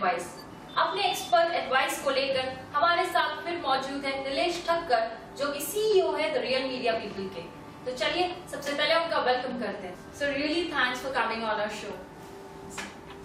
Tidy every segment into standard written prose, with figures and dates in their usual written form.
Advice. अपने expert advice को लेकर हमारे साथ फिर मौजूद है नीलेश ठक्कर, जो कि सीईओ है द रियल मीडिया पीपल के। तो चलिए सबसे पहले उनका वेलकम करते हैं। Sir really thanks for coming on our show.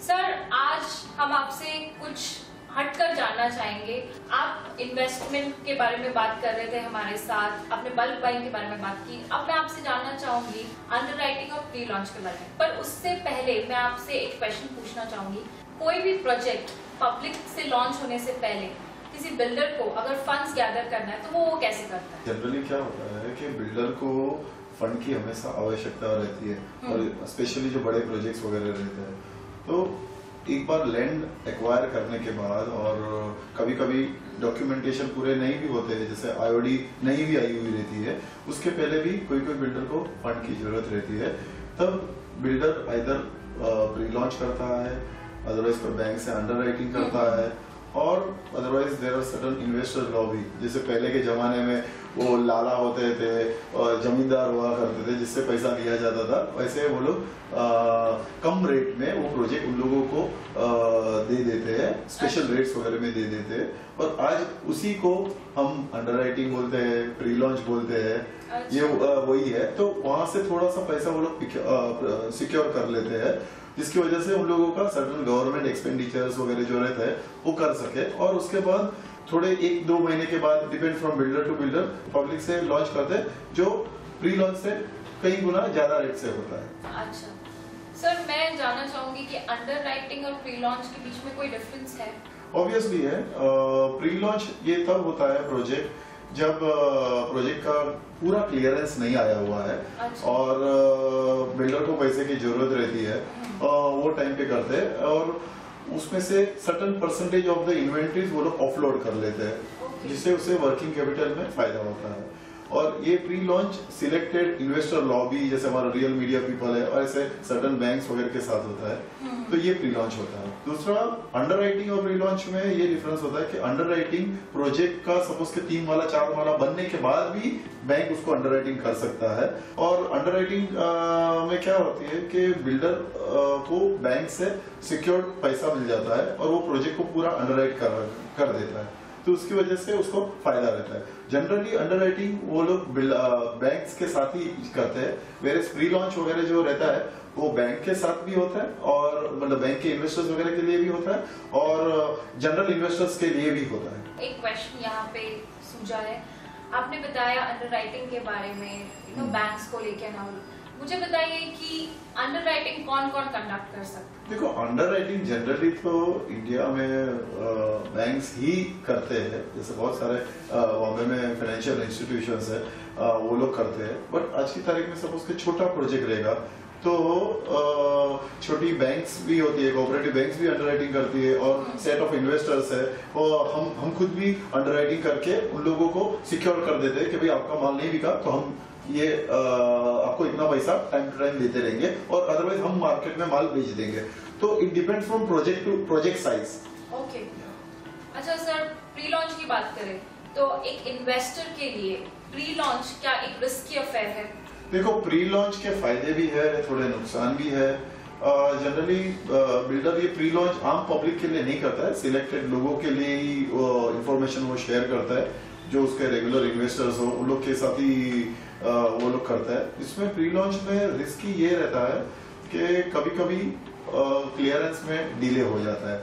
Sir आज हम आपसे कुछ हटकर जानना चाहेंगे। आप इन्वेस्टमेंट के बारे में बात कर रहे थे हमारे साथ, आपने बल्क बाइंग के बारे में बात की। अब मैं आपसे जानना चाहूंगी अंडरराइटिंग और प्री लॉन्च के बारे में। पर उससे पहले मैं आपसे एक क्वेश्चन पूछना चाहूंगी। कोई भी प्रोजेक्ट पब्लिक से लॉन्च होने से पहले किसी बिल्डर को अगर फंड्स गैदर करना है तो वो कैसे करता है? जनरली क्या होता है कि बिल्डर को फंड की हमेशा आवश्यकता रहती है, और स्पेशली जो बड़े प्रोजेक्ट्स वगैरह रहते हैं, तो एक बार लैंड एक्वायर करने के बाद, और कभी कभी डॉक्यूमेंटेशन पूरे नहीं भी होते हैं, जैसे आईओडी नहीं भी आई हुई रहती है, उसके पहले भी कोई कोई बिल्डर को फंड की जरूरत रहती है। तब बिल्डर आइदर प्री लॉन्च करता है, अदरवाइज कोई बैंक से अंडरराइटिंग करता है, और otherwise there are certain investor lobby. जैसे पहले के जमाने में वो लाला होते थे और जमींदार हुआ करते थे जिससे पैसा लिया जाता था, वैसे वो लोग कम रेट में वो प्रोजेक्ट उन लोगों को दे देते हैं, स्पेशल रेट्स वगैरह में दे देते हैं, और आज उसी को हम अंडरराइटिंग बोलते हैं, प्री लॉन्च बोलते हैं। ये वही है। तो वहां से थोड़ा सा पैसा वो लोग सिक्योर कर लेते हैं, जिसकी वजह से उन लोगों का सर्टेन गवर्नमेंट एक्सपेंडिचर्स वगैरह जो रहता है वो कर सके, और उसके बाद थोड़े 1-2 महीने के बाद depend from builder to builder public से लॉन्च करते हैं, जो प्री लॉन्च से कई गुना ज्यादा रेट से होता है। अच्छा सर, मैं जानना चाहूंगी कि अंडरराइटिंग और प्री लॉन्च के बीच में कोई डिफरेंस है? ऑब्वियसली है। प्री लॉन्च ये तब होता है प्रोजेक्ट जब प्रोजेक्ट का पूरा क्लियरेंस नहीं आया हुआ है। अच्छा। और बिल्डर को पैसे की जरूरत रहती है, वो टाइम पे करते हैं, और उसमें से certain percentage of the inventories वो लोग ऑफलोड कर लेते हैं, जिससे उसे वर्किंग कैपिटल में फायदा होता है। और ये pre launch selected investor lobby, जैसे हमारा रियल मीडिया पीपल है, और ऐसे सर्टेन बैंक्स वगैरह के साथ होता है, तो ये प्री लॉन्च होता है। दूसरा, अंडरराइटिंग और प्री लॉन्च में ये डिफरेंस होता है कि अंडरराइटिंग प्रोजेक्ट का सपोज के 3 माला 4 माला बनने के बाद भी बैंक उसको अंडरराइटिंग कर सकता है। और अंडरराइटिंग में क्या होती है कि बिल्डर को बैंक से सिक्योर्ड पैसा मिल जाता है, और वो प्रोजेक्ट को पूरा अंडरराइट कर देता है, तो उसकी वजह से उसको फायदा रहता है। जनरली अंडरराइटिंग वो लोग बैंक्स के साथ ही करते हैं, वेरेस प्री लॉन्च वगैरह जो रहता है वो बैंक के साथ भी होता है, और मतलब बैंक के इन्वेस्टर्स वगैरह के लिए भी होता है, और जनरल इन्वेस्टर्स के लिए भी होता है। एक क्वेश्चन यहाँ पे सूझा है, आपने बताया अंडरराइटिंग के बारे में, बैंक्स को लेकर ना, मुझे बताइए कि अंडरराइटिंग कौन कौन कंडक्ट कर सकते हैं? देखो, अंडरराइटिंग जनरली तो इंडिया में बैंक्स ही करते हैं, जैसे बहुत सारे बॉम्बे में फाइनेंशियल इंस्टीट्यूशंस है, वो लोग करते हैं। बट आज की तारीख में सपोज के छोटा प्रोजेक्ट रहेगा तो छोटी बैंक्स भी होती है, कोऑपरेटिव बैंक्स भी अंडरराइटिंग करती है, और सेट ऑफ इन्वेस्टर्स है, और हम खुद भी अंडरराइटिंग करके उन लोगों को सिक्योर कर देते हैं कि भाई आपका माल नहीं बिका तो हम ये आपको इतना पैसा टाइम टू टाइम देते रहेंगे, और अदरवाइज हम मार्केट में माल बेच देंगे। तो it depends from project to project size. Okay. अच्छा सर, प्री लॉन्च की बात करें तो एक इन्वेस्टर के लिए प्री लॉन्च क्या एक रिस्की अफेयर है? देखो, प्री लॉन्च के फायदे भी है, थोड़े नुकसान भी है। जनरली बिल्डर ये प्री लॉन्च आम पब्लिक के लिए नहीं करता है, सिलेक्टेड लोगों के लिए ही इंफॉर्मेशन वो शेयर करता है, जो उसके रेगुलर इन्वेस्टर्स हो उन लोग के साथ ही वो लोग करता है। इसमें प्री लॉन्च में रिस्क ये रहता है कि कभी कभी क्लियरेंस में डिले हो जाता है,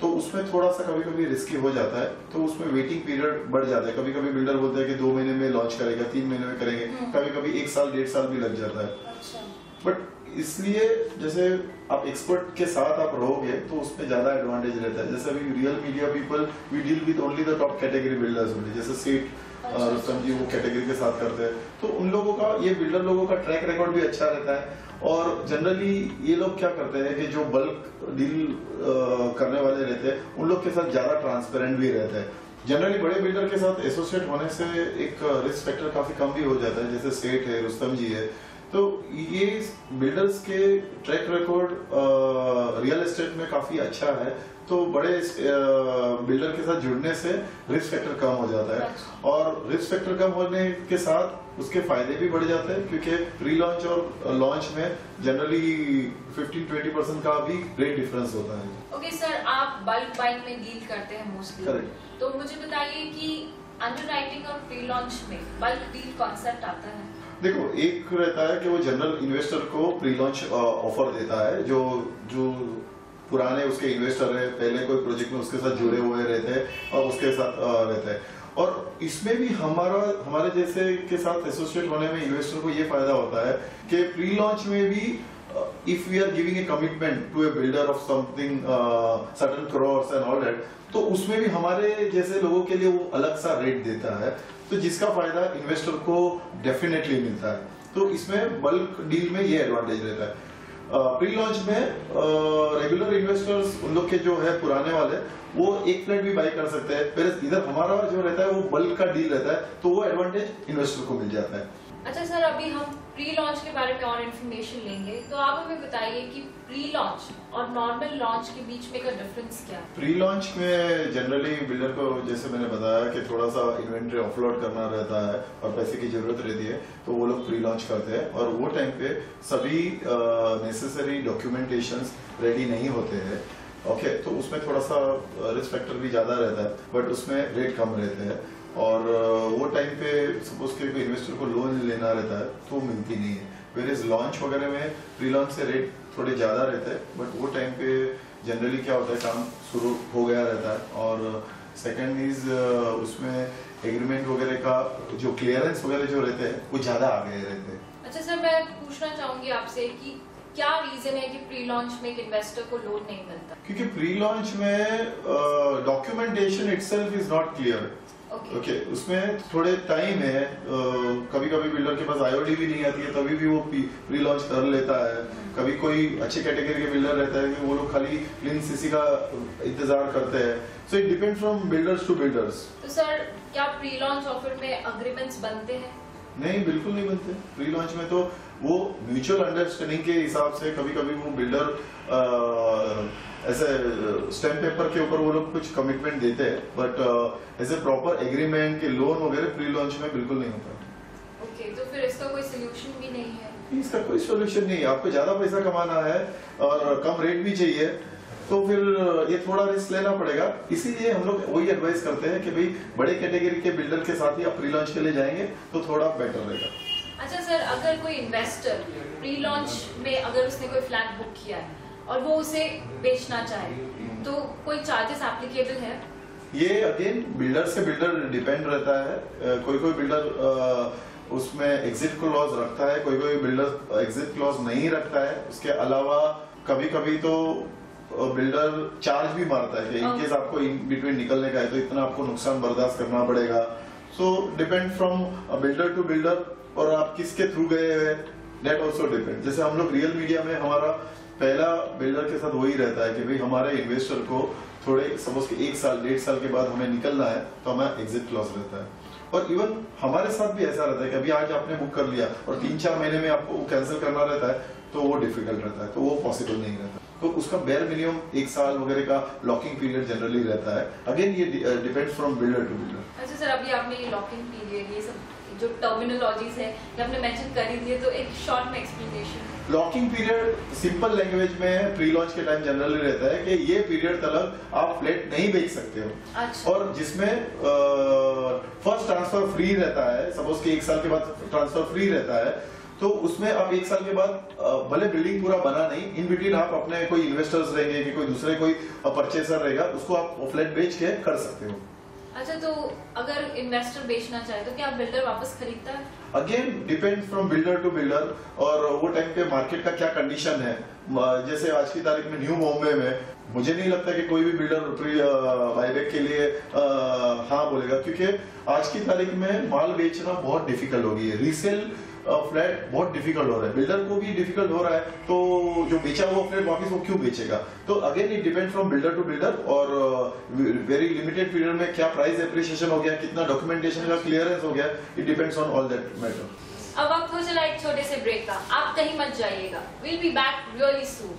तो उसमें थोड़ा सा कभी कभी रिस्की हो जाता है, तो उसमें वेटिंग पीरियड बढ़ जाता है। कभी कभी बिल्डर बोलता है कि 2 महीने में लॉन्च करेगा, 3 महीने में करेंगे, कभी कभी 1 साल 1.5 साल भी लग जाता है। अच्छा। बट इसलिए जैसे आप एक्सपर्ट के साथ आप रहोगे तो उसमें ज्यादा एडवांटेज रहता है। जैसे अभी real media people we deal with only the top category builders only, जैसे सेठ रुस्तम जी वो कैटेगरी के साथ करते हैं, तो उन लोगों का, ये बिल्डर लोगों का ट्रैक रिकॉर्ड भी अच्छा रहता है। और जनरली ये लोग क्या करते हैं कि जो बल्क डील करने वाले रहते हैं उन लोग के साथ ज्यादा ट्रांसपेरेंट भी रहते हैं। जनरली बड़े बिल्डर के साथ एसोसिएट होने से एक रिस्क फैक्टर काफी कम भी हो जाता है, जैसे सेठ है, रुस्तम जी है, तो ये बिल्डर्स के ट्रैक रिकॉर्ड रियल एस्टेट में काफी अच्छा है, तो बड़े बिल्डर के साथ जुड़ने से रिस्क फैक्टर कम हो जाता है, और रिस्क फैक्टर कम होने के साथ उसके फायदे भी बढ़ जाते हैं, क्योंकि प्री लॉन्च और लॉन्च में जनरली 15-20% का भी रेट डिफरेंस होता है। ओके सर, आप बल्क बाइंग में डील करते हैं मोस्टली, करेक्ट। तो मुझे बताइए कि अंडरराइटिंग और प्री लॉन्च में बल्क डील कॉन्सेप्ट आता है? देखो, एक रहता है कि वो जनरल इन्वेस्टर को प्री लॉन्च ऑफर देता है, जो पुराने उसके इन्वेस्टर है, पहले कोई प्रोजेक्ट में उसके साथ जुड़े हुए रहते हैं और उसके साथ रहते हैं। और इसमें भी हमारे जैसे के साथ एसोसिएट होने में इन्वेस्टर को ये फायदा होता है कि प्री लॉन्च में भी if we are giving a commitment to a builder of something certain crores and all that, तो उसमें भी हमारे जैसे लोगों के लिए वो अलग सा रेट देता है, तो जिसका फायदा इन्वेस्टर को डेफिनेटली मिलता है। तो इसमें बल्क डील में ये एडवांटेज रहता है। प्री लॉन्च में रेगुलर इन्वेस्टर्स, उन लोग के जो है पुराने वाले, वो एक फ्लैट भी बाई कर सकते हैं, फिर इधर हमारा जो रहता है वो बल्क का डील रहता है, तो वो एडवांटेज इन्वेस्टर को मिल जाता है। अच्छा सर, अभी हम प्री लॉन्च के बारे में और इन्फॉर्मेशन लेंगे, तो आप हमें बताइए कि प्री लॉन्च और नॉर्मल लॉन्च के बीच में का डिफरेंस क्या है? प्री लॉन्च में जनरली बिल्डर को, जैसे मैंने बताया कि थोड़ा सा इन्वेंट्री ऑफलोड करना रहता है और पैसे की जरूरत रहती है, तो वो लोग प्री लॉन्च करते हैं, और वो टाइम पे सभी नेसेसरी डॉक्यूमेंटेशंस रेडी नहीं होते हैं। ओके, तो उसमें थोड़ा सा रिस्क फैक्टर भी ज्यादा रहता है, बट उसमें रेट कम रहते हैं, और वो टाइम पे सपोज के इन्वेस्टर को लोन लेना रहता है तो मिलती नहीं है। वेयर लॉन्च वगैरह में प्री लॉन्च से रेट थोड़े ज्यादा रहते हैं, बट वो टाइम पे जनरली क्या होता है, काम शुरू हो गया रहता है, और सेकंड इज उसमें एग्रीमेंट वगैरह का जो क्लियरेंस वगैरह जो रहते हैं वो ज्यादा आ गए रहते हैं। अच्छा सर, मैं पूछना चाहूंगी आपसे कि क्या रीजन है कि प्री लॉन्च में एक इन्वेस्टर को लोन नहीं मिलता? क्योंकि प्री लॉन्च में documentation itself is not clear. Okay, उसमें थोड़े टाइम है, कभी कभी बिल्डर के पास आईओडी भी नहीं आती है, तभी भी वो प्री लॉन्च कर लेता है। कभी कोई अच्छे कैटेगरी के बिल्डर रहता है कि वो लोग खाली क्लीन सीसी का इंतजार करते हैं। So it depend from builders to builders. तो सर, क्या प्री लॉन्च ऑफर में एग्रीमेंट्स बनते हैं? नहीं, बिल्कुल नहीं बनते। प्री लॉन्च में तो वो म्यूचुअल अंडरस्टैंडिंग के हिसाब से कभी कभी वो बिल्डर ऐसे स्टैम्प पेपर के ऊपर वो लोग कुछ कमिटमेंट देते हैं, बट ऐसे प्रॉपर एग्रीमेंट के लोन वगैरह प्री लॉन्च में बिल्कुल नहीं होता। ओके, तो फिर इसका कोई सोल्यूशन भी नहीं है? इसका कोई सोल्यूशन नहीं है। आपको ज्यादा पैसा कमाना है और कम रेट भी चाहिए, तो फिर ये थोड़ा रिस्क लेना पड़ेगा। इसीलिए हम लोग वही एडवाइस करते हैं कि भाई बड़े कैटेगरी के बिल्डर के साथ ही आप प्री लॉन्च के लिए जाएंगे तो थोड़ा बेटर रहेगा। अच्छा सर, अगर कोई इन्वेस्टर प्री लॉन्च में अगर उसने कोई फ्लैट बुक किया है और वो उसे बेचना चाहे, तो कोई चार्जेस एप्लीकेबल है? ये अगेन बिल्डर से बिल्डर डिपेंड रहता है। कोई बिल्डर उसमें एग्जिट क्लॉज रखता है, कोई बिल्डर एग्जिट क्लॉज नहीं रखता है। उसके अलावा कभी कभी तो बिल्डर चार्ज भी मारता है कि इनकेस आपको इन बिटवीन निकलने का है तो इतना आपको नुकसान बर्दाश्त करना पड़ेगा। So depend from builder to builder, और आप किसके थ्रू गए हैं दैट ऑल्सो डिपेंड। जैसे हम लोग रियल मीडिया में हमारा पहला बिल्डर के साथ वही रहता है कि भाई हमारे इन्वेस्टर को थोड़े सपोज के 1 साल 1.5 साल के बाद हमें निकलना है, तो हमारा एग्जिट क्लॉज रहता है। और इवन हमारे साथ भी ऐसा रहता है कि अभी आज आपने बुक कर लिया और 3-4 महीने में आपको कैंसिल करना रहता है, तो वो डिफिकल्ट रहता है, तो वो पॉसिबल नहीं रहता। तो उसका बेयर मिनिमम 1 साल वगैरह का लॉकिंग पीरियड जनरली रहता है। अगेन ये depends from builder to builder. अच्छा सर, अभी आपने ये लॉकिंग पीरियड, ये सब जो टर्मिनोलॉजीज है ये आपने मेंशन कर ही दिए, तो एक शॉर्ट में explanation. Locking period simple language में प्री लॉन्च के टाइम जनरली रहता है कि ये पीरियड तक आप फ्लैट नहीं बेच सकते हो। अच्छा। और जिसमें फर्स्ट ट्रांसफर फ्री रहता है, सपोज कि 1 साल के बाद ट्रांसफर फ्री रहता है, तो उसमें आप 1 साल के बाद भले बिल्डिंग पूरा बना नहीं, इन बिटवीन आप अपने कोई इन्वेस्टर्स रहेंगे कि कोई दूसरे कोई परचेसर रहेगा, उसको आप फ्लैट बेच के कर सकते हो। अच्छा, तो अगर इन्वेस्टर बेचना चाहे तो क्या बिल्डर वापस खरीदता है? Again depend from builder to builder, और वो टाइम पे मार्केट का क्या कंडीशन है। जैसे आज की तारीख में न्यू बॉम्बे में मुझे नहीं लगता कि कोई भी बिल्डर बाईबैक के लिए हाँ बोलेगा, क्योंकि आज की तारीख में माल बेचना बहुत डिफिकल्ट हो गई है। रीसेल फ्लैट बहुत डिफिकल्ट हो रहा है, बिल्डर को भी डिफिकल्ट हो रहा है, तो जो बेचा हुआ फ्लैट वापस वो क्यों बेचेगा। तो again it depend from builder to builder, और वेरी लिमिटेड पीरियड में क्या प्राइस एप्रिसिएशन हो गया, कितना डॉक्यूमेंटेशन का क्लियरेंस हो गया, it depends on all that matter. अब वक्त हो चला एक छोटे से ब्रेक का, आप कहीं मत जाइएगा, विल बी बैक रियली सून।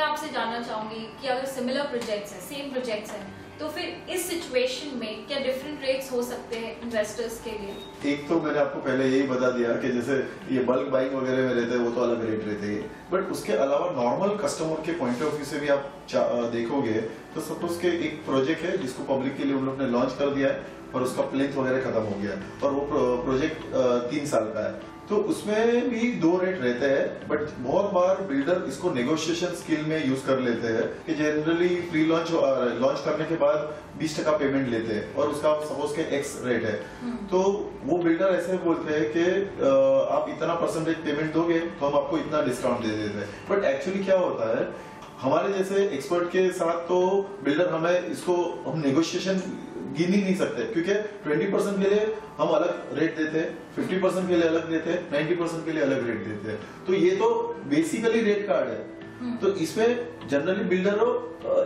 आपसे जानना चाहूंगी कि अगर सिमिलर प्रोजेक्ट्स हैं, सेम प्रोजेक्ट्स हैं, तो फिर इस सिचुएशन में क्या डिफरेंट रेट्स हो सकते हैं इन्वेस्टर्स के लिए? एक तो मैंने आपको पहले यही बता दिया कि जैसे ये बल्क बाइंग वगैरह में रहते हैं वो तो अलग रेट रहते हैं, बट उसके अलावा नॉर्मल कस्टमर के पॉइंट ऑफ व्यू से भी आप देखोगे तो सपोज के एक प्रोजेक्ट है जिसको पब्लिक के लिए उन लोग ने लॉन्च कर दिया है और उसका प्लेन्थ वगैरह खत्म हो गया और वो प्रोजेक्ट 3 साल का है, तो उसमें भी 2 रेट रहते हैं। बट बहुत बार बिल्डर इसको नेगोशिएशन स्किल में यूज कर लेते हैं कि जनरली प्री लॉन्च करने के बाद 20% पेमेंट लेते हैं और उसका सपोज के एक्स रेट है, तो वो बिल्डर ऐसे बोलते हैं कि आप इतना परसेंटेज पेमेंट दोगे तो हम आपको इतना डिस्काउंट दे देते हैं। बट एक्चुअली क्या होता है, हमारे जैसे एक्सपर्ट के साथ तो बिल्डर हमें इसको हम नेगोशिएशन गिन ही नहीं सकते, क्योंकि 20% के लिए हम अलग रेट देते हैं, 50% के लिए अलग देते हैं, 90% के लिए अलग रेट देते हैं, तो ये तो बेसिकली रेट कार्ड है। तो इसमें जनरली बिल्डर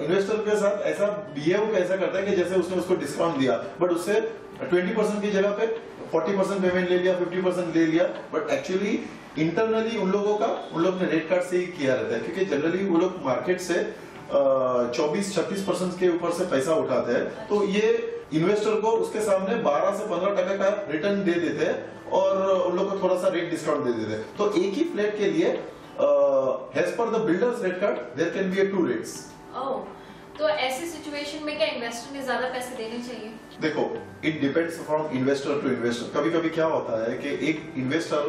इन्वेस्टर के साथ ऐसा बिहेव कैसा करता है कि जैसे उसने उसको डिस्काउंट दिया, बट उससे 20% की जगह पे 40% पेमेंट ले लिया, 50% ले लिया, बट एक्चुअली इंटरनली उन लोग ने रेट कार्ड से ही किया रहता है, क्योंकि जनरली वो लोग मार्केट से 24-36% के ऊपर से पैसा उठाते हैं, तो ये इन्वेस्टर को उसके सामने 12 से 15% का रिटर्न दे देते हैं और उन लोग को थोड़ा सा रेट डिस्काउंट दे देते हैं। तो एक ही फ्लैट के लिए as per the builders rate card there can be 2 rates. तो ऐसी सिचुएशन में क्या इन्वेस्टर ने ज्यादा पैसे देने चाहिए? देखो, it depends from investor to investor. कभी कभी क्या होता है कि एक इन्वेस्टर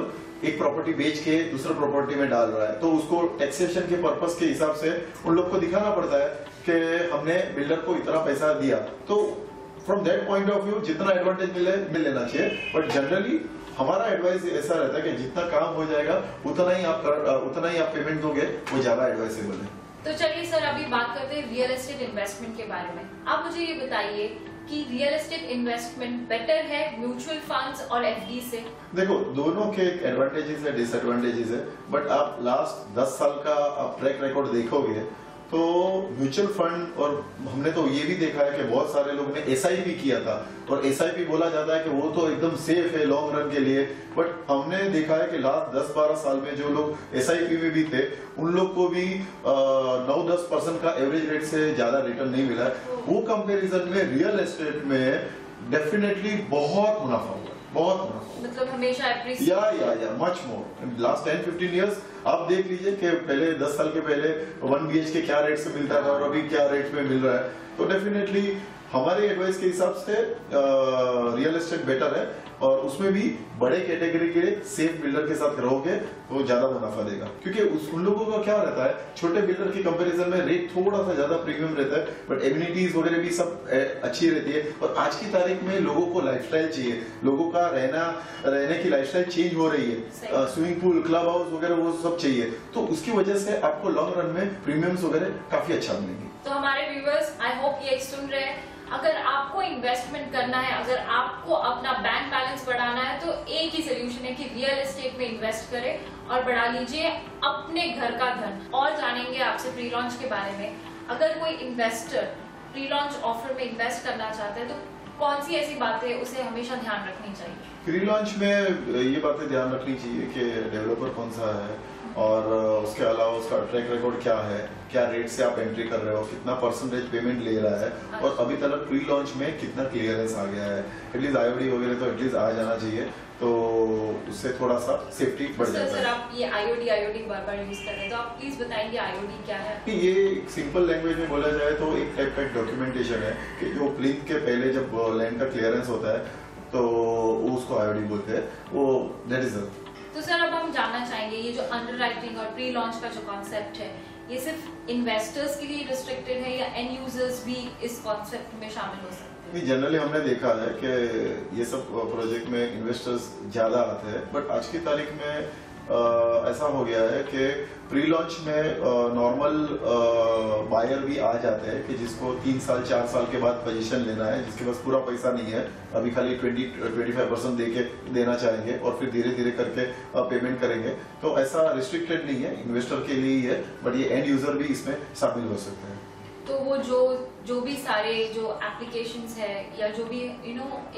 एक प्रॉपर्टी बेच के दूसरा प्रॉपर्टी में डाल रहा है, तो उसको टैक्सेशन के पर्पस के हिसाब से उन लोग को दिखाना पड़ता है कि हमने बिल्डर को इतना पैसा दिया, तो from that point of view जितना एडवांटेज मिल लेना चाहिए। बट जनरली हमारा एडवाइस ऐसा रहता है कि जितना काम हो जाएगा उतना ही आप पेमेंट दोगे, वो ज्यादा एडवाइसेबल है। तो चलिए सर, अभी बात करते हैं रियल एस्टेट इन्वेस्टमेंट के बारे में। आप मुझे ये बताइए कि रियल एस्टेट इन्वेस्टमेंट बेटर है म्यूचुअल फंड्स और एफडी से? देखो, दोनों के एडवांटेजेस है, डिसएडवांटेजेस है, बट आप लास्ट 10 साल का आप ट्रैक रिकॉर्ड देखोगे तो म्यूचुअल फंड, और हमने तो ये भी देखा है कि बहुत सारे लोग ने एसआईपी किया था, और एसआईपी बोला जाता है कि वो तो एकदम सेफ है लॉन्ग रन के लिए, बट हमने देखा है कि लास्ट 10-12 साल में जो लोग एसआईपी में भी थे उन लोग को भी 9-10% का एवरेज रेट से ज्यादा रिटर्न नहीं मिला है। वो कंपेरिजन में रियल एस्टेट में डेफिनेटली बहुत मुनाफा हुआ, बहुत मुनाफा, मतलब हमेशा या मच मोर। लास्ट 10-15 इयर्स आप देख लीजिए कि पहले 10 साल के पहले 1 BHK क्या रेट से मिलता था और अभी क्या रेट में मिल रहा है, तो डेफिनेटली हमारे एडवाइस के हिसाब से रियल एस्टेट बेटर है, और उसमें भी बड़े कैटेगरी के सेफ बिल्डर के साथ रहोगे तो ज्यादा मुनाफा देगा, क्योंकि उन लोगों का क्या रहता है, छोटे बिल्डर की कंपैरिजन में रेट थोड़ा सा ज्यादा प्रीमियम रहता है, बट एमिनिटीज वगैरह भी सब अच्छी रहती है। और आज की तारीख में लोगों को लाइफस्टाइल चाहिए, लोगों का रहने की लाइफस्टाइल चेंज हो रही है, स्विमिंग पूल, क्लब हाउस वगैरह वो सब चाहिए, तो उसकी वजह से आपको लॉन्ग रन में प्रीमियम्स वगैरह काफी अच्छा मिलेंगे। तो हमारे व्यूअर्स आई होप ये सुन रहे हैं, अगर आपको इन्वेस्टमेंट करना है, अगर आपको अपना बैंक बैलेंस बढ़ाना है, तो एक ही सोल्यूशन है कि रियल एस्टेट में इन्वेस्ट करें और बढ़ा लीजिए अपने घर का धन। और जानेंगे आपसे प्री लॉन्च के बारे में। अगर कोई इन्वेस्टर प्री लॉन्च ऑफर में इन्वेस्ट करना चाहता है तो कौन सी ऐसी बातें उसे हमेशा ध्यान रखनी चाहिए? प्री लॉन्च में ये बातें ध्यान रखनी चाहिए कि डेवलपर कौन सा है, और उसके अलावा उसका ट्रैक रिकॉर्ड क्या है, क्या रेट से आप एंट्री कर रहे हो, कितना परसेंटेज पेमेंट ले रहा है, और अभी तक प्री लॉन्च में कितना क्लियरेंस आ गया है। एटलीस्ट आईओडी वगैरह तो एटलीस्ट आ जाना चाहिए, तो उससे थोड़ा सा सेफ्टी बढ़ जाता है। सर, आप ये आईओडी बार-बार यूज कर रहे हैं, तो आप प्लीज बताएंगे आईओडी क्या है? ये सिंपल लैंग्वेज में बोला जाए तो एक टाइप का डॉक्यूमेंटेशन है कि जो प्लिंथ के पहले जब लैंड का क्लियरेंस होता है तो उसको आईओडी बोलते हैं, वो दैट इज तो सर अब हम जानना चाहेंगे ये जो अंडरराइटिंग और प्री लॉन्च का जो कॉन्सेप्ट है ये सिर्फ इन्वेस्टर्स के लिए रिस्ट्रिक्टेड है या एंड यूजर्स भी इस कॉन्सेप्ट में शामिल हो सकते हैं? जनरली हमने देखा है कि ये सब प्रोजेक्ट में इन्वेस्टर्स ज्यादा आते हैं, बट आज की तारीख में ऐसा हो गया है कि प्री लॉन्च में नॉर्मल बायर भी आ जाते हैं कि जिसको 3 साल 4 साल के बाद पोजीशन लेना है, जिसके पास पूरा पैसा नहीं है, अभी खाली 20-25% देना चाहेंगे और फिर धीरे धीरे करके पेमेंट करेंगे। तो ऐसा रिस्ट्रिक्टेड नहीं है, इन्वेस्टर के लिए ही है, बट ये एंड यूजर भी इसमें शामिल हो सकते हैं। तो वो जो भी सारे जो एप्लीकेशंस है या जो भी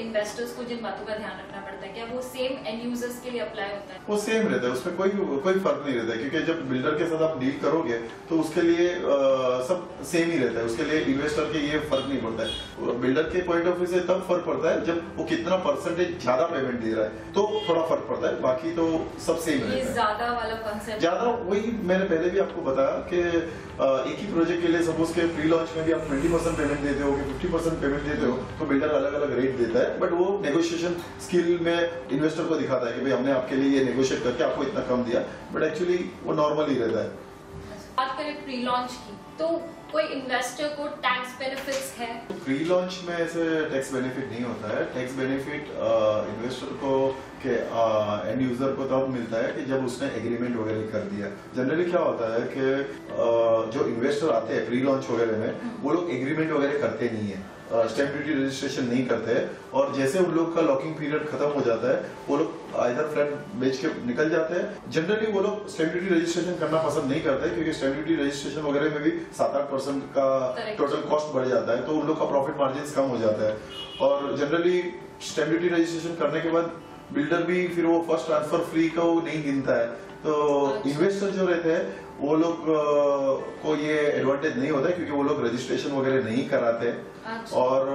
इन्वेस्टर्स को जिन बातों का ध्यान रखना पड़ता है, क्या वो सेम एंड यूजर्स के लिए अप्लाई होता है? वो सेम रहता है, उसमें कोई फर्क नहीं रहता है, क्योंकि जब बिल्डर के साथ आप डील करोगे तो उसके लिए सब सेम ही रहता है, उसके लिए इन्वेस्टर के ये फर्क नहीं पड़ता है। बिल्डर के पॉइंट ऑफ व्यू से तब फर्क पड़ता है जब वो कितना परसेंटेज ज्यादा पेमेंट दे रहा है, तो थोड़ा फर्क पड़ता है, बाकी तो सब सेम रहता है। ज्यादा वाला कॉन्सेप्ट ज्यादा, वही मैंने पहले भी आपको बताया कि एक ही प्रोजेक्ट के लिए सपोज के प्री लॉन्च में भी आप 20% पेमेंट देते हो, 50% पेमेंट देते हो, तो बिल्डर अलग अलग रेट देता है, बट वो नेगोशिएशन स्किल में इन्वेस्टर को दिखाता है कि भाई हमने आपके लिए ये नेगोशिएट करके आपको इतना कम दिया, बट एक्चुअली वो नॉर्मल ही रहता है। बात करें प्री लॉन्च की, तो कोई इन्वेस्टर को टैक्स बेनिफिट्स है? प्री लॉन्च में ऐसे टैक्स बेनिफिट नहीं होता है। टैक्स बेनिफिट इन्वेस्टर को के एंड यूजर को तब मिलता है कि जब उसने एग्रीमेंट वगैरह कर दिया। जनरली क्या होता है कि जो इन्वेस्टर आते हैं प्री लॉन्च वगैरह में, वो लोग एग्रीमेंट वगैरह करते नहीं है, स्टैम्प ड्यूटी रजिस्ट्रेशन नहीं करते हैं, और जैसे उन लोग का लॉकिंग पीरियड खत्म हो जाता है वो लोग आइदर फ्लैट बेच के निकल जाते हैं। जनरली वो लोग स्टैम्प ड्यूटी रजिस्ट्रेशन करना पसंद नहीं करते, क्योंकि स्टैम्प ड्यूटी रजिस्ट्रेशन वगैरह में भी 7-8% का टोटल कॉस्ट बढ़ जाता है, तो उन लोग का प्रॉफिट मार्जिन कम हो जाता है। और जनरली स्टैम्प ड्यूटी रजिस्ट्रेशन करने के बाद बिल्डर भी फिर वो फर्स्ट ट्रांसफर फ्री का वो नहीं गिनता है, तो इन्वेस्टर जो रहते हैं वो लोग को ये एडवांटेज नहीं होता है, क्योंकि वो लोग रजिस्ट्रेशन वगैरह नहीं कराते। और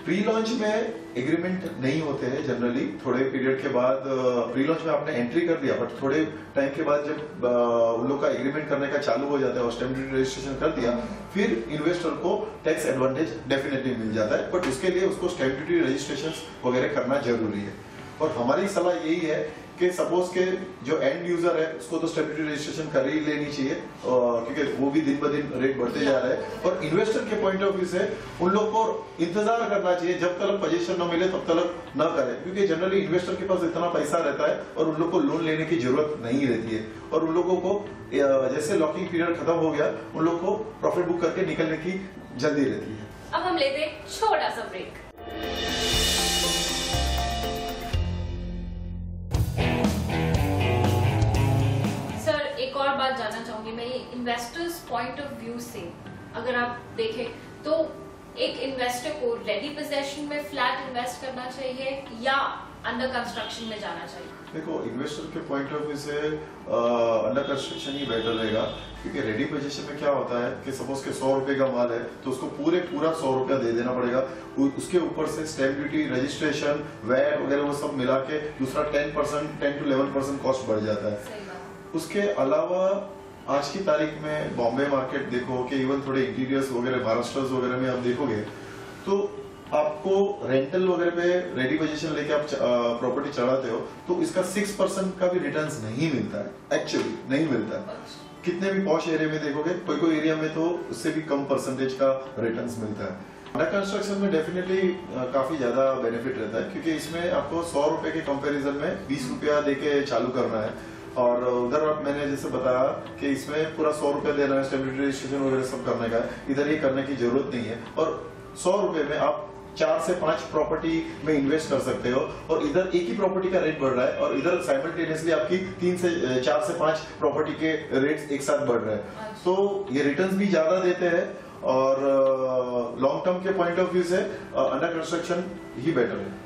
प्री लॉन्च में एग्रीमेंट नहीं होते हैं जनरली। थोड़े पीरियड के बाद प्री लॉन्च में आपने एंट्री कर दिया, बट थोड़े टाइम के बाद जब उन लोग का एग्रीमेंट करने का चालू हो जाता है और स्टैम्प ड्यूटी रजिस्ट्रेशन कर दिया, फिर इन्वेस्टर को टैक्स एडवांटेज डेफिनेटली मिल जाता है, बट उसके लिए उसको स्टैम्प ड्यूटी रजिस्ट्रेशन वगैरह करना जरूरी है। और हमारी सलाह यही है कि सपोज के जो एंड यूजर है उसको तो स्टैम्प ड्यूटी रजिस्ट्रेशन कर ही लेनी चाहिए, क्योंकि वो भी दिन ब दिन रेट बढ़ते जा रहा है। और इन्वेस्टर के पॉइंट ऑफ व्यू से उन लोग को इंतजार करना चाहिए, जब तक पोजीशन न मिले तब तक न करें, क्योंकि जनरली इन्वेस्टर के पास इतना पैसा रहता है और उन लोग को लोन लेने की जरूरत नहीं रहती है, और उन लोगों को जैसे लॉकिंग पीरियड खत्म हो गया उन लोग को प्रॉफिट बुक करके निकलने की जल्दी रहती है। अब हम लेते हैं छोटा सा ब्रेक। एक और बात जानना चाहूंगी मैं, ये इन्वेस्टर्स पॉइंट ऑफ व्यू से अगर आप देखें तो एक इन्वेस्टर को रेडी पोजेशन में फ्लैट इन्वेस्ट करना चाहिए या अंडर कंस्ट्रक्शन में जाना चाहिए? देखो, इन्वेस्टर के पॉइंट ऑफ व्यू से अंडर कंस्ट्रक्शन ही बेटर रहेगा, क्योंकि रेडी पोजीशन में क्या होता है कि सपोज के 100 रुपए का माल है तो उसको पूरा 100 रुपया दे देना पड़ेगा, उसके ऊपर से स्टैम्प ड्यूटी रजिस्ट्रेशन वैट वगैरह वो सब मिला के दूसरा 10 to 11% कॉस्ट बढ़ जाता है। उसके अलावा आज की तारीख में बॉम्बे मार्केट देखो कि इवन थोड़े इंटीरियर्स वगैरह महाराष्ट्र वगैरह में आप देखोगे तो आपको रेंटल वगैरह पे रेडी पोजीशन लेके आप प्रॉपर्टी चढ़ाते हो तो इसका 6% का भी रिटर्न्स नहीं मिलता है, एक्चुअली नहीं मिलता है। कितने भी पॉश एरिया में देखोगे कोई एरिया में तो उससे भी कम परसेंटेज का रिटर्न्स मिलता है। अंडर कंस्ट्रक्शन में डेफिनेटली काफी ज्यादा बेनिफिट रहता है, क्योंकि इसमें आपको 100 रुपए के कंपेरिजन में 20 रुपया देके चालू करना है, और उधर मैंने जैसे बताया कि इसमें पूरा 100 रुपया देना है, स्टैम्प ड्यूटी रजिस्ट्रेशन वगैरह सब करने का है। इधर ये करने की जरूरत नहीं है, और 100 रुपए में आप 4 से 5 प्रॉपर्टी में इन्वेस्ट कर सकते हो, और इधर एक ही प्रॉपर्टी का रेट बढ़ रहा है और इधर साइमल्टेनियसली आपकी 4 से 5 प्रॉपर्टी के रेट्स एक साथ बढ़ रहे हैं, तो ये रिटर्न्स भी ज्यादा देते हैं, और लॉन्ग टर्म के पॉइंट ऑफ व्यू से अंडर कंस्ट्रक्शन ही बेटर है।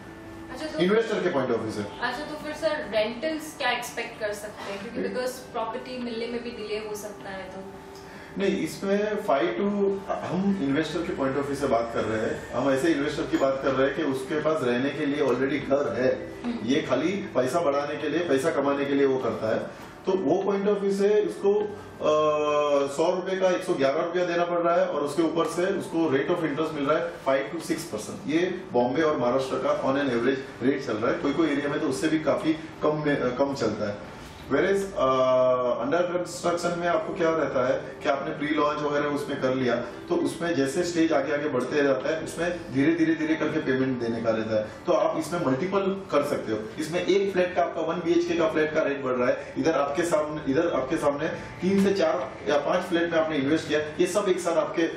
अच्छा, तो इन्वेस्टर के पॉइंट ऑफ व्यू से। अच्छा, तो फिर सर रेंटल्स क्या एक्सपेक्ट कर सकते हैं, क्योंकि बिकॉज प्रॉपर्टी मिलने में भी डिले हो सकता है, तो नहीं इसमें हम इन्वेस्टर के पॉइंट ऑफ व्यू से बात कर रहे हैं, हम ऐसे इन्वेस्टर की बात कर रहे हैं कि उसके पास रहने के लिए ऑलरेडी घर है, ये खाली पैसा बढ़ाने के लिए पैसा कमाने के लिए वो करता है, तो वो पॉइंट ऑफ व्यू से उसको 100 रुपए का 111 रुपया देना पड़ रहा है और उसके ऊपर से उसको रेट ऑफ इंटरेस्ट मिल रहा है 5 to 6%। ये बॉम्बे और महाराष्ट्र का ऑन एन एवरेज रेट चल रहा है, कोई कोई एरिया में तो उससे भी काफी कम चलता है। वेरेज अंडर कंस्ट्रक्शन में आपको क्या रहता है कि आपने प्री लॉन्च वगैरह उसमें कर लिया, तो उसमें जैसे स्टेज आगे आगे बढ़ते जाता है उसमें धीरे धीरे करके पेमेंट देने का रहता है। तो आप इसमें मल्टीपल कर सकते हो। इसमें एक फ्लैट का आपका 1 BHK का फ्लैट का रेट बढ़ रहा है, इधर आपके सामने 3 से 4 या 5 फ्लैट में आपने इन्वेस्ट किया, ये सब एक साथ आपके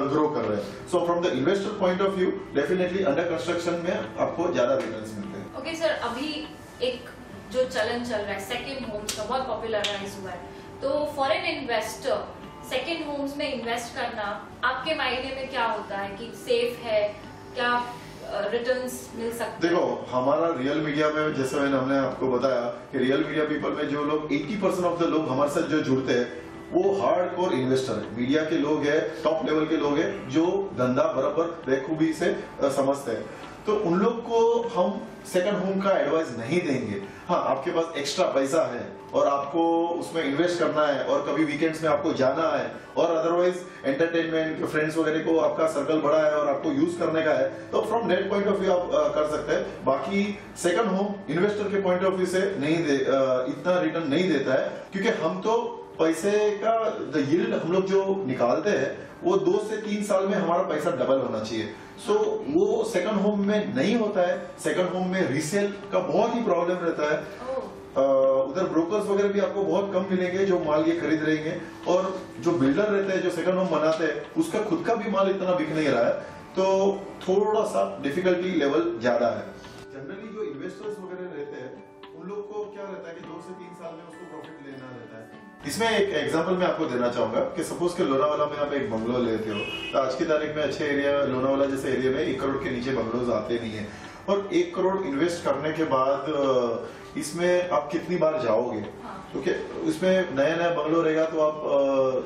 ग्रो कर रहे हैं। So from the investor point of view definitely under construction में आपको ज्यादा रिटर्न्स मिलते हैं। ओके सर, अभी एक जो चलन चल रहा है सेकंड होम्स का बहुत पॉपुलराइज हुआ है, तो फॉरेन इन्वेस्टर सेकंड होम्स में इन्वेस्ट करना आपके मायने में क्या होता है कि सेफ है, क्या रिटर्न्स मिल सकते हैं? देखो, हमारा रियल मीडिया में जैसे हमने आपको बताया कि रियल मीडिया पीपल में जो लोग 80% ऑफ द लोग हमारे साथ जो जुड़ते हैं वो हार्डकोर इन्वेस्टर है, मीडिया के लोग हैं, टॉप लेवल के लोग हैं जो धंधा बराबर बेखूबी से समझते हैं। तो उन लोग को हम सेकंड होम का एडवाइस नहीं देंगे। हाँ, आपके पास एक्स्ट्रा पैसा है और आपको उसमें इन्वेस्ट करना है और कभी वीकेंड्स में आपको जाना है और अदरवाइज एंटरटेनमेंट फ्रेंड्स वगैरह को आपका सर्कल बड़ा है और आपको यूज करने का है, तो from that point of view आप कर सकते हैं। बाकी सेकंड होम इन्वेस्टर के पॉइंट ऑफ व्यू से इतना रिटर्न नहीं देता है, क्योंकि हम तो पैसे का द यील्ड हम लोग जो निकालते हैं वो 2 से 3 साल में हमारा पैसा डबल होना चाहिए। सो वो सेकंड होम में नहीं होता है। सेकंड होम में रीसेल का बहुत ही प्रॉब्लम रहता है। उधर ब्रोकर्स वगैरह भी आपको बहुत कम मिलेंगे जो माल ये खरीद रहेंगे, और जो बिल्डर रहते हैं जो सेकंड होम बनाते हैं उसका खुद का भी माल इतना बिक नहीं रहा है, तो थोड़ा सा डिफिकल्टी लेवल ज्यादा है। जनरली जो इन्वेस्टर्स वगैरह रहते हैं उन लोग को क्या रहता है कि 2 से 3 साल में उसको प्रॉफिट लेना रहता है। इसमें एक एग्जांपल मैं आपको देना चाहूंगा कि सपोज के लोनावाला में आप एक बंगलो लेते हो, तो आज की तारीख में अच्छे एरिया लोनावाला जैसे एरिया में 1 करोड़ के नीचे बंगलोज आते नहीं है, और 1 करोड़ इन्वेस्ट करने के बाद इसमें आप कितनी बार जाओगे? क्योंकि उसमें नया बंगलो रहेगा तो आप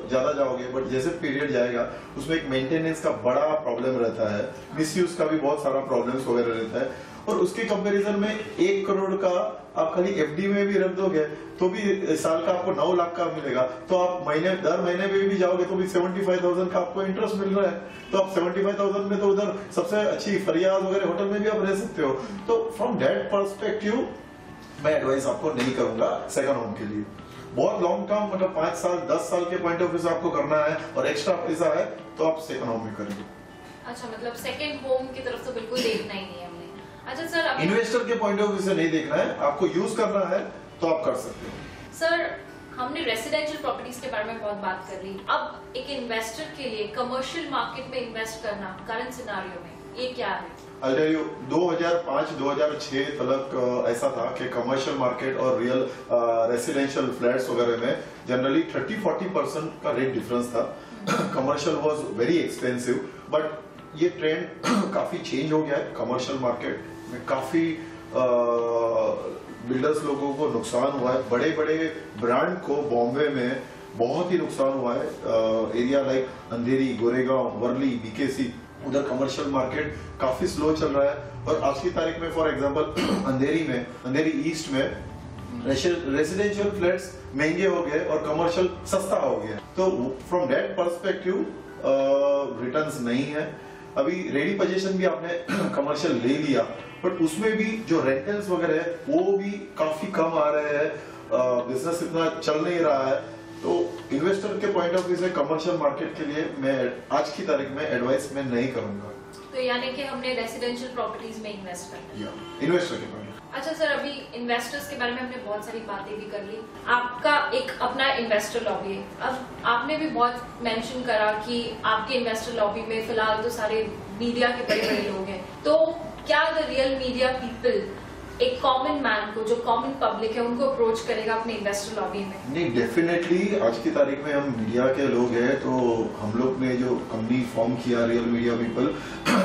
ज्यादा जाओगे, बट जैसे पीरियड जाएगा उसमें एक मेंटेनेंस का बड़ा प्रॉब्लम रहता है, मिसयूज का भी बहुत सारा प्रॉब्लम्स वगैरह रहता है, और उसके कंपैरिजन में 1 करोड़ का आप खाली एफडी में भी रख दोगे तो भी साल का आपको 9 लाख का मिलेगा, तो आप दर महीने में भी जाओगे तो भी 75,000 का आपको इंटरेस्ट मिल रहा है, तो आप 75,000 में तो उधर सबसे अच्छी फरियाद वगैरह होटल में भी आप रह सकते हो। तो फ्रॉम दैट पर्सपेक्टिव मैं एडवाइस आपको नहीं करूंगा सेकंड होम के लिए। बहुत लॉन्ग टर्म मतलब 5 साल 10 साल के पॉइंट ऑफ व्यू से आपको करना है और एक्स्ट्रा पैसा है तो आप सेकंड होम में करिए। अच्छा, मतलब सेकंड होम की तरफ तो बिल्कुल देखना ही नहीं है हमने। अच्छा सर, इन्वेस्टर के पॉइंट ऑफ व्यू से नहीं देखना है, आपको यूज करना है तो आप कर सकते हो। सर, हमने रेसिडेंशियल प्रॉपर्टीज के बारे में बहुत बात कर ली, अब एक इन्वेस्टर के लिए कमर्शियल मार्केट में इन्वेस्ट करना करंट सिनेरियो में ये क्या है? I'll tell you, 2005-2006 तक ऐसा था कि कमर्शियल मार्केट और रियल रेसिडेंशियल फ्लैट्स वगैरह में जनरली 30-40% का रेट डिफरेंस था। Commercial was very expensive, but ये ट्रेंड काफी चेंज हो गया है। कमर्शियल मार्केट में काफी बिल्डर्स लोगों को नुकसान हुआ है, बड़े बड़े ब्रांड को बॉम्बे में बहुत ही नुकसान हुआ है। एरिया लाइक अंधेरी, गोरेगांव, वर्ली, बीकेसी, उधर कमर्शियल मार्केट काफी स्लो चल रहा है। और आज की तारीख में फॉर एग्जांपल अंधेरी ईस्ट में रेसिडेंशियल फ्लैट्स महंगे हो गए और कमर्शियल सस्ता हो गया, तो फ्रॉम दैट पर्सपेक्टिव रिटर्न्स नहीं है। अभी रेडी पोजीशन भी आपने कमर्शियल ले लिया, बट उसमें भी जो रेंटल्स वगैरह है वो भी काफी कम आ रहे हैं, बिजनेस इतना चल नहीं रहा है। तो इन्वेस्टर के पॉइंट ऑफ व्यू से कमर्शियल मार्केट के लिए मैं आज की तारीख में एडवाइस मैं नहीं करूंगा। तो यानी कि हमने रेसिडेंशियल प्रॉपर्टीज में इन्वेस्ट करना है इन्वेस्टर के पॉइंट। अच्छा सर, अभी इन्वेस्टर्स के बारे में हमने बहुत सारी बातें भी कर ली, आपका एक अपना इन्वेस्टर लॉबी है। अब आपने भी बहुत मेंशन करा कि आपके इन्वेस्टर लॉबी में फिलहाल तो सारे मीडिया के बड़े बड़े लोग हैं, तो क्या द रियल मीडिया पीपल एक कॉमन मैन को, जो कॉमन पब्लिक है, उनको अप्रोच करेगा अपने इन्वेस्टर लॉबी में? नहीं, डेफिनेटली आज की तारीख में हम मीडिया के लोग हैं, तो हम लोग ने जो कंपनी फॉर्म किया रियल मीडिया पीपल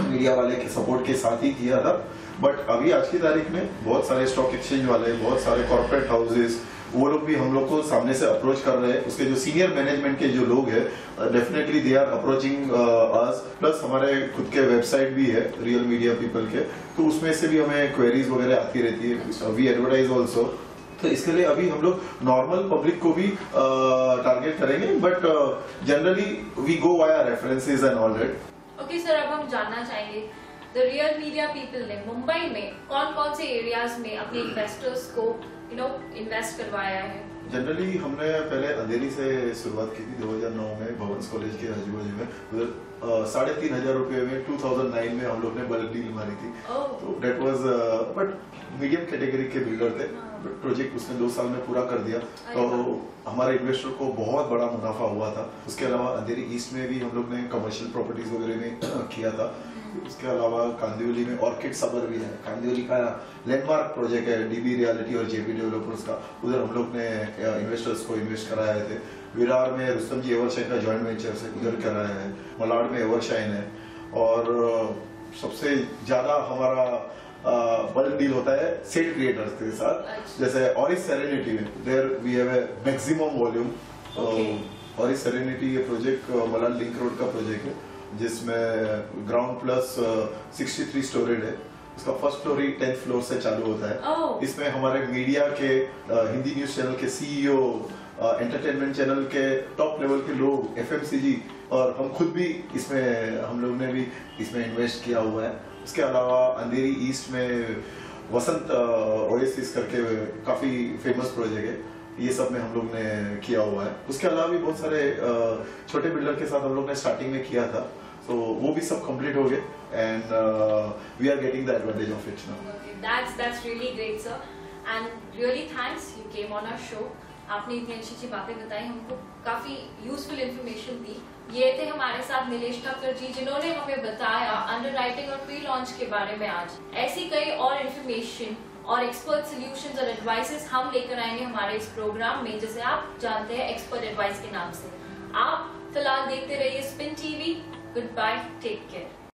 मीडिया वाले के सपोर्ट के साथ ही किया था। बट अभी आज की तारीख में बहुत सारे स्टॉक एक्सचेंज वाले, बहुत सारे कॉर्पोरेट हाउसेस, वो लोग भी हम लोग को सामने से अप्रोच कर रहे हैं। उसके जो सीनियर मैनेजमेंट के जो लोग हैं definitely they are approaching us. Plus हमारे खुद के वेबसाइट भी है रियल मीडिया पीपल के, तो उसमें से भी हमें क्वेरीज वगैरह आती रहती है। वी एडवर्टाइज ऑल्सो, तो इसके लिए अभी हम लोग नॉर्मल पब्लिक को भी टारगेट करेंगे, but generally we go via references and all that. Okay sir, अब हम जानना चाहेंगे द रियल मीडिया पीपल ने मुंबई में कौन कौन से एरियाज में अपने इन्वेस्टर्स को इन्वेस्ट करवाया है? जनरली हमने पहले अंधेरी से शुरुआत की थी 2009 में भवंस कॉलेज के आजू बाजू में, उधर 3,500 रुपए में 2009 में हम लोग ने बल्क डील मारी थी। तो that was but medium category के बिल्डर थे, बट प्रोजेक्ट उसने 2 साल में पूरा कर दिया, तो हमारे इन्वेस्टर को बहुत बड़ा मुनाफा हुआ था। उसके अलावा अंधेरी ईस्ट में भी हम लोग ने कमर्शियल प्रॉपर्टीज वगैरह में किया था। उसके अलावा कांदिवली में ऑर्किड सबर भी है, कांदिवली का लैंडमार्क प्रोजेक्ट है डीबी रियलिटी और जेपी डेवलपर्स का, उधर हम लोग ने इन्वेस्टर्स को इन्वेस्ट कराए थे। विरार में रुस्तम जी एवरशाइन का जॉइंट वेंचर से उधर कराया है, मलाड में एवरशाइन है, और सबसे ज्यादा हमारा बल्क डील होता है सेट क्रिएटर्स के साथ, जैसे ऑरिस सेरेनिटी में there we have a maximum volume. Auris Serenity ये प्रोजेक्ट मलाड लिंक रोड का प्रोजेक्ट है, जिसमें ग्राउंड प्लस 63 स्टोरेज है। उसका फर्स्ट फ्लोर ही 10th फ्लोर से चालू होता है। इसमें हमारे मीडिया के हिंदी न्यूज चैनल के सीईओ, एंटरटेनमेंट चैनल के टॉप लेवल के लोग, एफएमसीजी, और हम खुद भी इसमें, हम लोग ने भी इसमें इन्वेस्ट किया हुआ है। उसके अलावा अंधेरी ईस्ट में वसंत ओएसिस करके काफी फेमस प्रोजेक्ट है, ये सब में हम लोग ने किया हुआ है। उसके अलावा भी बहुत सारे छोटे बिल्डर के साथ हम लोग ने स्टार्टिंग में किया था, तो वो भी सब कंप्लीट हो गए, and we are getting the advantage of it now. That's really great sir, and really thanks you came on our show। आपने इतनी अच्छी अच्छी बातें बताई, हमको काफी यूजफुल इंफॉर्मेशन दी। ये थे हमारे साथ नीलेश ठक्कर जी, जिन्होंने हमें बताया अंडरराइटिंग और प्री लॉन्च के बारे में। आज ऐसी कई और इन्फॉर्मेशन और एक्सपर्ट सॉल्यूशंस और एडवाइसेस हम लेकर आएंगे हमारे इस प्रोग्राम में, जैसे आप जानते हैं एक्सपर्ट एडवाइस के नाम से। आप फिलहाल देखते रहिए spin TV. Goodbye, take care.